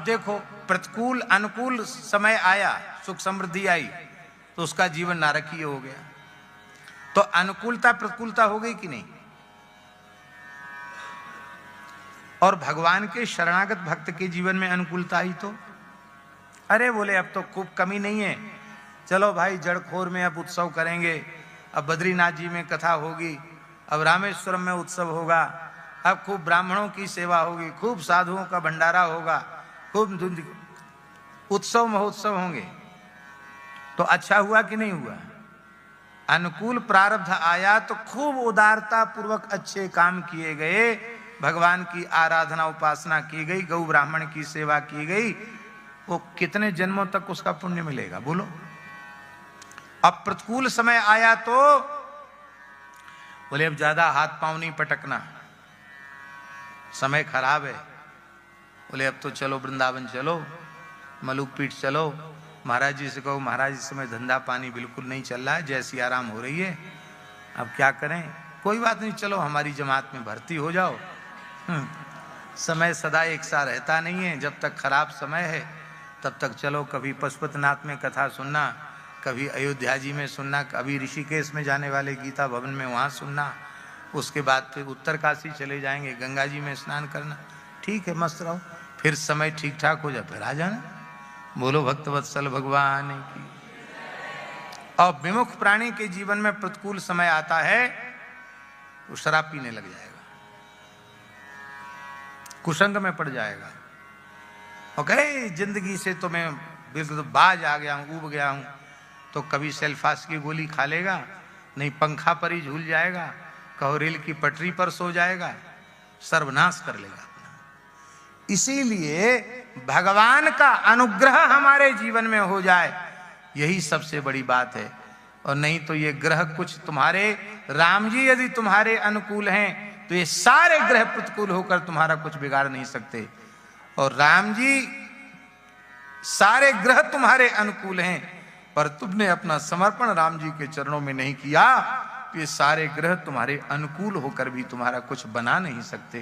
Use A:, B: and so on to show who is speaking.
A: देखो, प्रतिकूल अनुकूल समय आया, सुख समृद्धि आई, तो उसका जीवन नारकीय हो गया। तो अनुकूलता प्रतिकूलता हो गई कि नहीं? और भगवान के शरणागत भक्त के जीवन में अनुकूलता आई तो अरे बोले अब तो खूब कमी नहीं है, चलो भाई जड़खोर में अब उत्सव करेंगे, अब बद्रीनाथ जी में कथा होगी, अब रामेश्वरम में उत्सव होगा, अब खूब ब्राह्मणों की सेवा होगी, खूब साधुओं का भंडारा होगा, खूब उत्सव महोत्सव होंगे। तो अच्छा हुआ कि नहीं हुआ? अनुकूल प्रारब्ध आया तो खूब उदारता पूर्वक अच्छे काम किए गए, भगवान की आराधना उपासना की गई, गौ ब्राह्मण की सेवा की गई, वो कितने जन्मों तक उसका पुण्य मिलेगा बोलो। अब प्रतिकूल समय आया तो बोले अब ज्यादा हाथ पांव नहीं पटकना, समय खराब है। बोले अब तो चलो वृंदावन चलो, मलुक पीठ चलो, महाराज जी से कहो महाराज इस समय धंधा पानी बिल्कुल नहीं चल रहा है, जैसी आराम हो रही है, अब क्या करें? कोई बात नहीं, चलो हमारी जमात में भर्ती हो जाओ। समय सदा एक सा रहता नहीं है, जब तक खराब समय है तब तक चलो, कभी पशुपतिनाथ में कथा सुनना, कभी अयोध्या जी में सुनना, कभी ऋषिकेश में जाने वाले गीता भवन में वहाँ सुनना, उसके बाद फिर उत्तर काशी चले जाएंगे, गंगा जी में स्नान करना, ठीक है मस्त रहो, फिर समय ठीक ठाक हो जाए फिर आ जाना। बोलो भक्तवत्सल भगवान की। और विमुख प्राणी के जीवन में प्रतिकूल समय आता है, वो शराब पीने लग जाएगा, कुसंग में पड़ जाएगा, और कहे जिंदगी से तो मैं बिल्कुल बाज आ गया हूं, ऊब गया हूं, तो कभी सेल्फास की गोली खा लेगा, नहीं पंखा पर ही झूल जाएगा, कहो रेल की पटरी पर सो जाएगा, सर्वनाश कर लेगा। इसीलिए भगवान का अनुग्रह हमारे जीवन में हो जाए, यही सबसे बड़ी बात है। और नहीं तो ये ग्रह कुछ तुम्हारे, राम जी यदि तुम्हारे अनुकूल हैं तो ये सारे ग्रह प्रतिकूल होकर तुम्हारा कुछ बिगाड़ नहीं सकते, और राम जी सारे ग्रह तुम्हारे अनुकूल हैं, पर तुमने अपना समर्पण राम जी के चरणों में नहीं किया, तो ये सारे ग्रह तुम्हारे अनुकूल होकर भी तुम्हारा कुछ बना नहीं सकते।